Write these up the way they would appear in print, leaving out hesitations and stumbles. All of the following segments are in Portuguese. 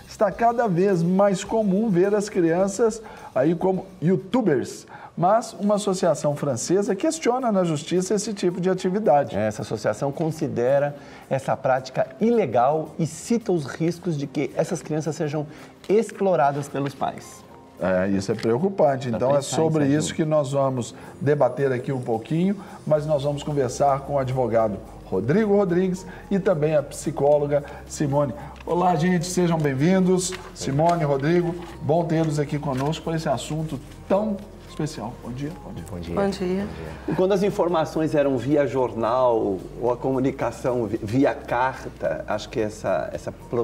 Está cada vez mais comum ver as crianças aí como youtubers, mas uma associação francesa questiona na justiça esse tipo de atividade. Essa associação considera essa prática ilegal e cita os riscos de que essas crianças sejam exploradas pelos pais. Isso é preocupante. Então é sobre isso que nós vamos debater aqui um pouquinho, mas nós vamos conversar com o advogado Rodrigo Rodrigues e também a psicóloga Simone. Olá, gente, sejam bem-vindos. Simone, Rodrigo, bom tê-los aqui conosco para esse assunto tão especial. Bom dia. Bom dia. Bom dia. E quando as informações eram via jornal ou a comunicação via carta, acho que essa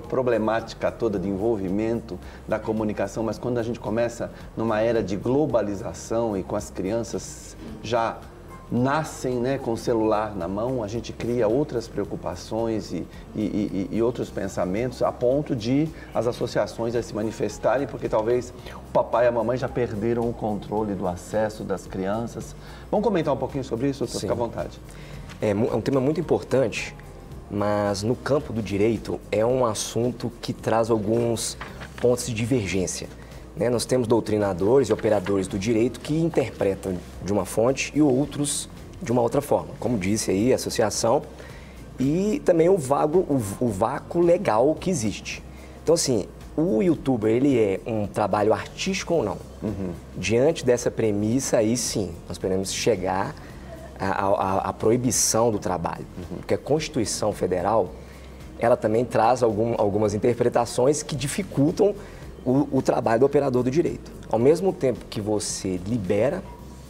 problemática toda de envolvimento da comunicação, mas quando a gente começa numa era de globalização e com as crianças já nascem, né, com o celular na mão, a gente cria outras preocupações e outros pensamentos a ponto de as associações se manifestarem, porque talvez o papai e a mamãe já perderam o controle do acesso das crianças. Vamos comentar um pouquinho sobre isso? Fica à vontade. É um tema muito importante, mas no campo do direito é um assunto que traz alguns pontos de divergência. Nós temos doutrinadores e operadores do direito que interpretam de uma fonte e outros de uma outra forma. Como disse aí, a associação e também o vácuo legal que existe. Então, assim, o youtuber, ele é um trabalho artístico ou não? Diante dessa premissa, aí sim, nós podemos chegar à proibição do trabalho. Porque a Constituição Federal, ela também traz algumas interpretações que dificultam o trabalho do operador do direito. Ao mesmo tempo que você libera,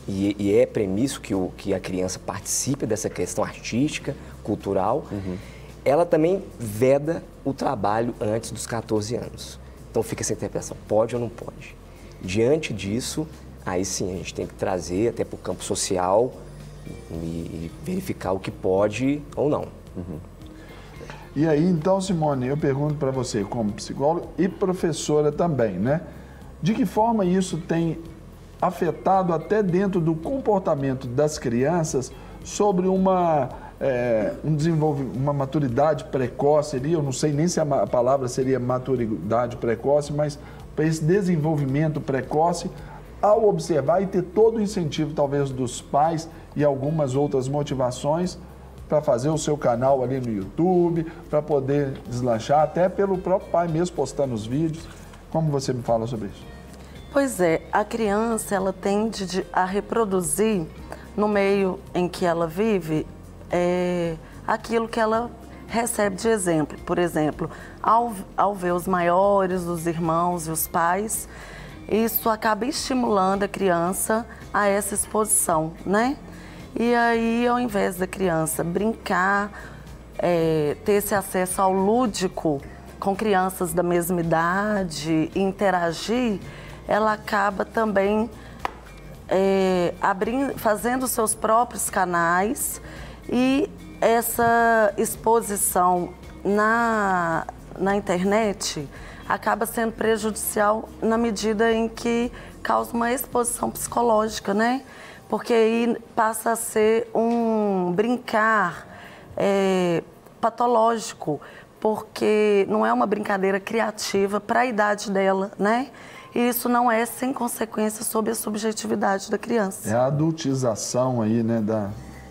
e é premisso que a criança participe dessa questão artística, cultural, ela também veda o trabalho antes dos 14 anos. Então fica essa interpretação, pode ou não pode. Diante disso, aí sim a gente tem que trazer até para o campo social e verificar o que pode ou não. E aí, então, Simone, eu pergunto para você, como psicóloga e professora também, né? De que forma isso tem afetado até dentro do comportamento das crianças sobre uma maturidade precoce ali? Eu não sei nem se a palavra seria maturidade precoce, mas para esse desenvolvimento precoce, ao observar e ter todo o incentivo, talvez, dos pais e algumas outras motivações, para fazer o seu canal ali no YouTube, para poder deslanchar, até pelo próprio pai mesmo postando os vídeos. Como você me fala sobre isso? Pois é, a criança, ela tende a reproduzir no meio em que ela vive aquilo que ela recebe de exemplo. Por exemplo, ao ver os maiores, os irmãos e os pais, isso acaba estimulando a criança a essa exposição, né? E aí, ao invés da criança brincar, ter esse acesso ao lúdico com crianças da mesma idade, interagir, ela acaba também fazendo seus próprios canais, e essa exposição na internet acaba sendo prejudicial na medida em que causa uma exposição psicológica, né? Porque aí passa a ser um brincar patológico, porque não é uma brincadeira criativa para a idade dela, né? E isso não é sem consequência sobre a subjetividade da criança. É a adultização aí, né,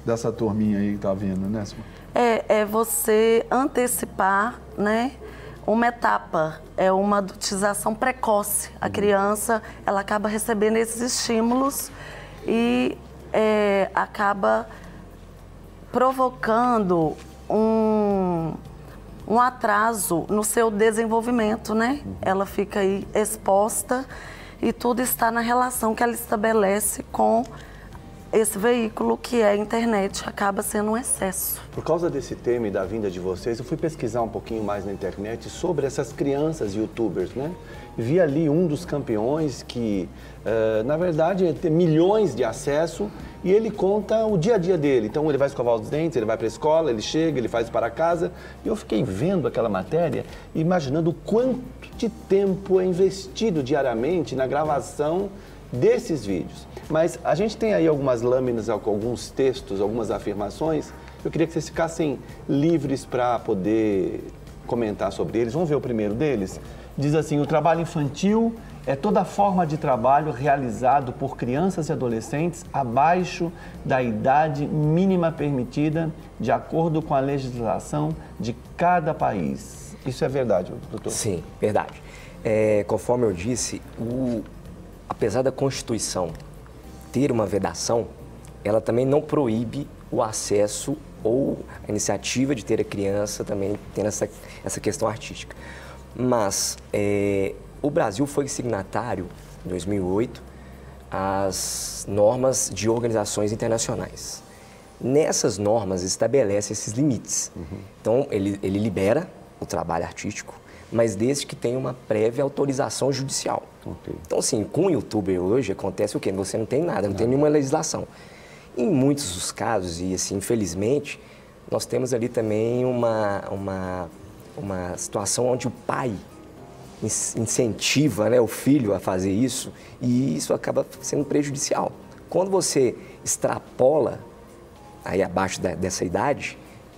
dessa turminha aí que tá vindo, né, Simone? É você antecipar, né, uma etapa, é uma adultização precoce. A criança, ela acaba recebendo esses estímulos e acaba provocando um atraso no seu desenvolvimento, né? Ela fica aí exposta e tudo está na relação que ela estabelece com esse veículo que é a internet, acaba sendo um excesso. Por causa desse tema e da vinda de vocês, eu fui pesquisar um pouquinho mais na internet sobre essas crianças youtubers, né? Vi ali um dos campeões que, na verdade, tem milhões de acesso e ele conta o dia a dia dele. Então, ele vai escovar os dentes, ele vai para a escola, ele chega, ele faz para casa. E eu fiquei vendo aquela matéria, imaginando o quanto de tempo é investido diariamente na gravação desses vídeos. Mas a gente tem aí algumas lâminas, alguns textos, algumas afirmações. Eu queria que vocês ficassem livres para poder comentar sobre eles. Vamos ver o primeiro deles? diz assim: o trabalho infantil é toda forma de trabalho realizado por crianças e adolescentes abaixo da idade mínima permitida, de acordo com a legislação de cada país. Isso é verdade, doutor? Sim, verdade. Conforme eu disse, apesar da Constituição ter uma vedação, ela também não proíbe o acesso ou a iniciativa de ter a criança também tendo essa questão artística. Mas o Brasil foi signatário, em 2008, às normas de organizações internacionais. Nessas normas estabelece esses limites. Então, ele libera o trabalho artístico, mas desde que tenha uma prévia autorização judicial. Então, assim, com o youtuber hoje acontece o quê? Você não tem nada, não tem nenhuma legislação. Em muitos dos casos, e assim, infelizmente, nós temos ali também uma situação onde o pai incentiva, né, o filho a fazer isso, e isso acaba sendo prejudicial. Quando você extrapola aí abaixo dessa idade,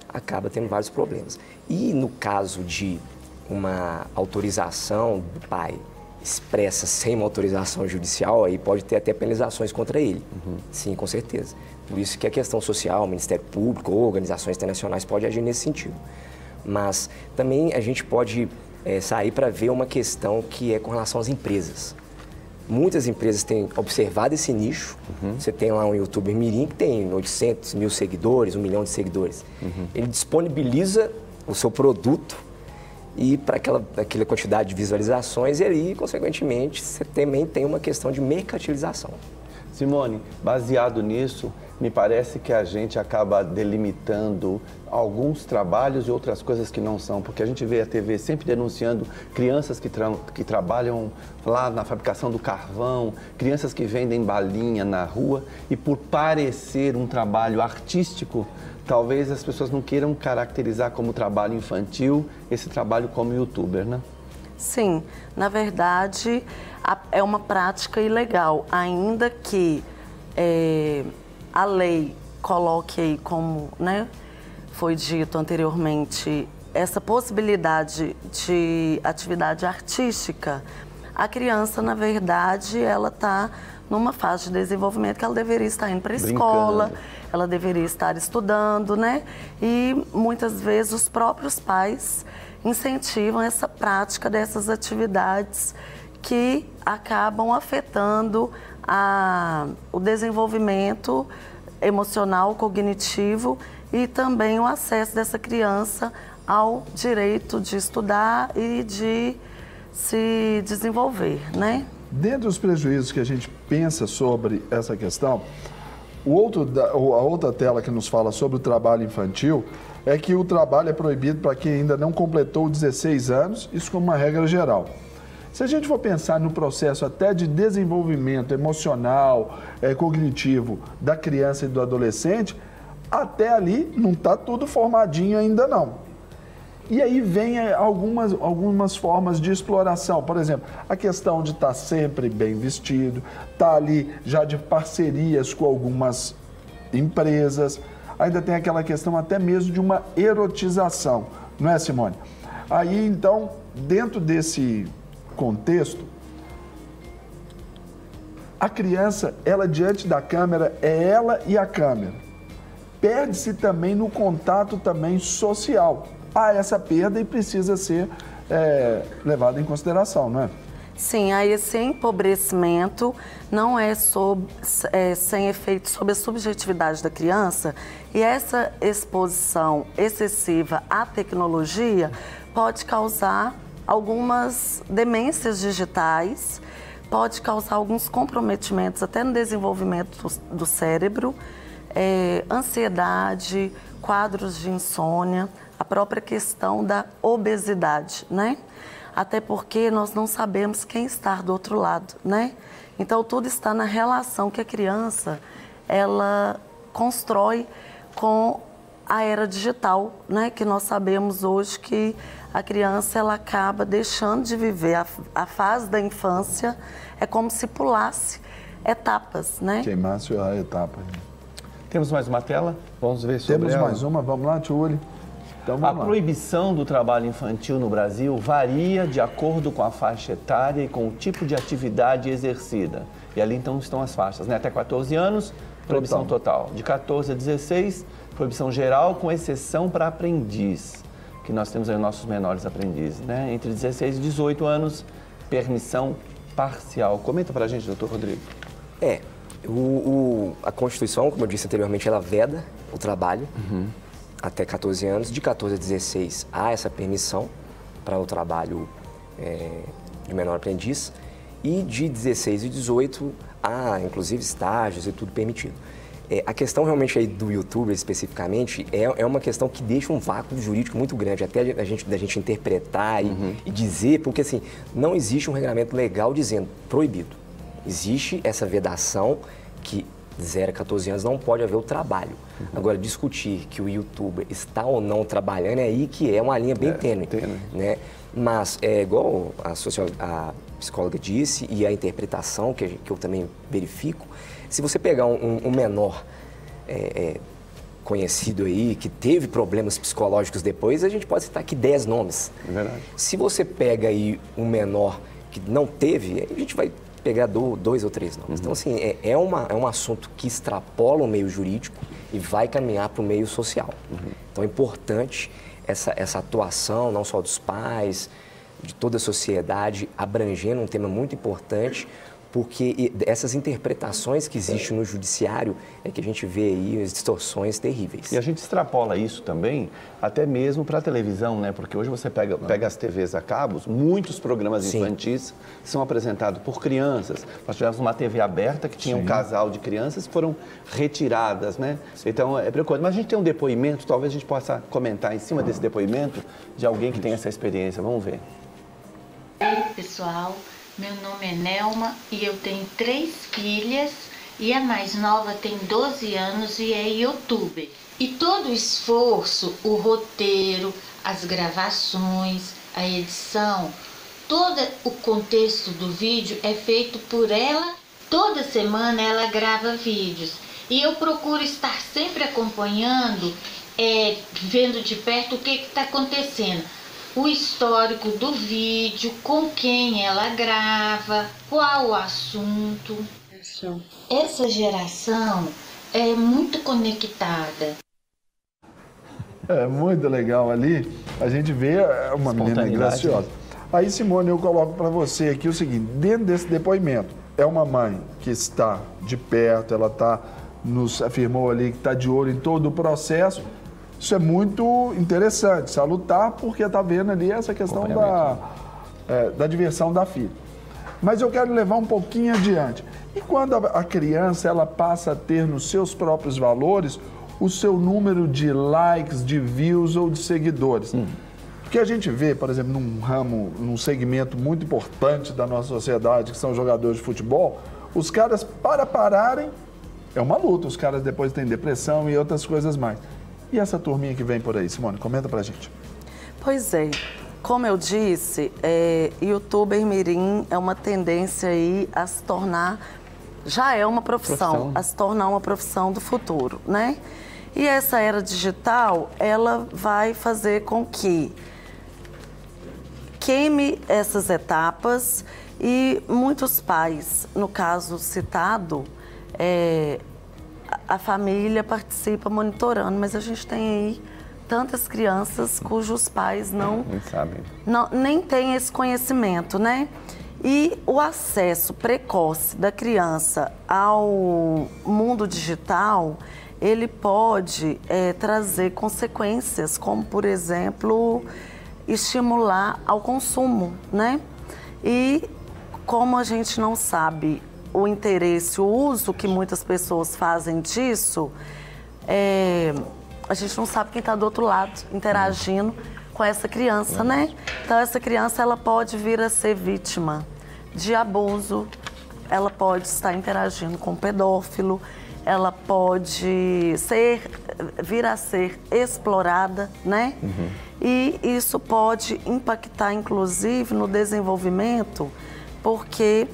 acaba tendo vários problemas. E no caso de uma autorização do pai expressa sem uma autorização judicial, aí pode ter até penalizações contra ele. Sim, com certeza. Por isso que a questão social, o Ministério Público ou organizações internacionais pode agir nesse sentido. Mas também a gente pode sair para ver uma questão que é com relação às empresas. Muitas empresas têm observado esse nicho. Você tem lá um youtuber mirim que tem 800 mil seguidores, 1 milhão de seguidores. Ele disponibiliza o seu produto e para aquela quantidade de visualizações, e aí, consequentemente, você também tem uma questão de mercantilização. Simone, baseado nisso, me parece que a gente acaba delimitando alguns trabalhos e outras coisas que não são, porque a gente vê a TV sempre denunciando crianças que trabalham lá na fabricação do carvão, crianças que vendem balinha na rua, e por parecer um trabalho artístico, talvez as pessoas não queiram caracterizar como trabalho infantil esse trabalho como youtuber, né? Sim, na verdade é uma prática ilegal, ainda que a lei coloque aí como, né, foi dito anteriormente, essa possibilidade de atividade artística. A criança, na verdade, ela está numa fase de desenvolvimento que ela deveria estar indo para a escola, ela deveria estar estudando, né? E muitas vezes os próprios pais incentivam essa prática dessas atividades que acabam afetando o desenvolvimento emocional, cognitivo e também o acesso dessa criança ao direito de estudar e de se desenvolver, né? Dentre os prejuízos que a gente pensa sobre essa questão, a outra tela que nos fala sobre o trabalho infantil é que o trabalho é proibido para quem ainda não completou 16 anos, isso como uma regra geral. Se a gente for pensar no processo até de desenvolvimento emocional, cognitivo da criança e do adolescente, até ali não está tudo formadinho ainda não. E aí vem algumas formas de exploração. Por exemplo, a questão de estar sempre bem vestido, estar ali já de parcerias com algumas empresas. Ainda tem aquela questão até mesmo de uma erotização, não é, Simone? Aí, então, dentro desse contexto, a criança, ela diante da câmera, é ela e a câmera. Perde-se também no contato também social. Há essa perda e precisa ser levado em consideração, não é? Sim, aí esse empobrecimento não é sem efeito sobre a subjetividade da criança, e essa exposição excessiva à tecnologia pode causar algumas demências digitais, pode causar alguns comprometimentos até no desenvolvimento do cérebro, ansiedade, quadros de insônia, a própria questão da obesidade, né? Até porque nós não sabemos quem está do outro lado, né? Então, tudo está na relação que a criança, ela constrói com a era digital, né? Que nós sabemos hoje que a criança, ela acaba deixando de viver a fase da infância, é como se pulasse etapas, né? Queimasse a etapa. Temos mais uma tela? Vamos ver sobre Temos ela. mais uma, vamos lá, Tchuli. Então, a proibição do trabalho infantil no Brasil varia de acordo com a faixa etária e com o tipo de atividade exercida. E ali então estão as faixas, né? Até 14 anos, proibição total. De 14 a 16, proibição geral, com exceção para aprendiz, que nós temos aí nossos menores aprendizes, né? Entre 16 e 18 anos, permissão parcial. Comenta para a gente, doutor Rodrigo. A Constituição, como eu disse anteriormente, ela veda o trabalho até 14 anos. De 14 a 16 há essa permissão para o trabalho de menor aprendiz. E de 16 e 18 há, inclusive, estágios e tudo permitido. A questão realmente aí do YouTube, especificamente, é uma questão que deixa um vácuo jurídico muito grande, até da gente interpretar e dizer, porque assim, não existe um regulamento legal dizendo proibido. Existe essa vedação que de 0 a 14 anos não pode haver o trabalho. Agora, discutir que o youtuber está ou não trabalhando é aí que é uma linha bem tênue, né? Mas, igual a psicóloga disse, e a interpretação que eu também verifico, se você pegar um menor conhecido aí, que teve problemas psicológicos depois, a gente pode citar aqui 10 nomes. É verdade. Se você pega aí um menor que não teve, a gente vai pegar 2 ou 3 nomes. Então, assim, é um assunto que extrapola o meio jurídico e vai caminhar para o meio social. Então, é importante essa atuação, não só dos pais, de toda a sociedade, abrangendo um tema muito importante, porque essas interpretações que existem no judiciário é que a gente vê aí as distorções terríveis. E a gente extrapola isso também até mesmo para a televisão, né? Porque hoje você pega as TVs a cabos, muitos programas infantis são apresentados por crianças. Nós tivemos uma TV aberta que tinha um casal de crianças que foram retiradas, né? Então é preocupante. Mas a gente tem um depoimento, talvez a gente possa comentar em cima desse depoimento de alguém que tem essa experiência. Vamos ver. Oi, pessoal. Meu nome é Nelma e eu tenho 3 filhas e a mais nova tem 12 anos e é youtuber. E todo o esforço, o roteiro, as gravações, a edição, todo o contexto do vídeo é feito por ela. Toda semana ela grava vídeos e eu procuro estar sempre acompanhando, vendo de perto o que está acontecendo. O histórico do vídeo, com quem ela grava, qual o assunto. Essa geração é muito conectada. É muito legal ali, a gente vê uma menina graciosa. Aí, Simone, eu coloco para você aqui o seguinte, dentro desse depoimento, é uma mãe que está de perto, ela nos afirmou ali que está de olho em todo o processo. Isso é muito interessante, salutar, porque está vendo ali essa questão da diversão da filha. Mas eu quero levar um pouquinho adiante. E quando a criança ela passa a ter nos seus próprios valores o seu número de likes, de views ou de seguidores? Porque a gente vê, por exemplo, num segmento muito importante da nossa sociedade, que são os jogadores de futebol, os caras, para pararem, é uma luta. Os caras depois têm depressão e outras coisas mais. E essa turminha que vem por aí, Simone, comenta pra gente. Pois é, como eu disse, youtuber mirim é uma tendência aí a se tornar, já é uma profissão, a se tornar uma profissão do futuro, né? E essa era digital, ela vai fazer com que queime essas etapas e muitos pais, no caso citado, a família participa monitorando, mas a gente tem aí tantas crianças cujos pais nem têm esse conhecimento, né? E o acesso precoce da criança ao mundo digital, ele pode trazer consequências, como, por exemplo, estimular ao consumo, né? E como a gente não sabe o interesse, o uso que muitas pessoas fazem disso, a gente não sabe quem está do outro lado interagindo com essa criança, né? Então, essa criança ela pode vir a ser vítima de abuso, ela pode estar interagindo com um pedófilo, ela pode vir a ser explorada, né? E isso pode impactar, inclusive, no desenvolvimento, porque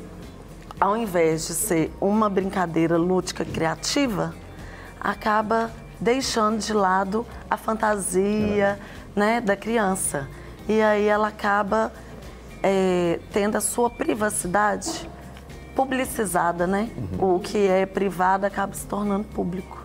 ao invés de ser uma brincadeira lúdica criativa, acaba deixando de lado a fantasia, né, da criança. E aí ela acaba tendo a sua privacidade publicizada, né? O que é privado acaba se tornando público.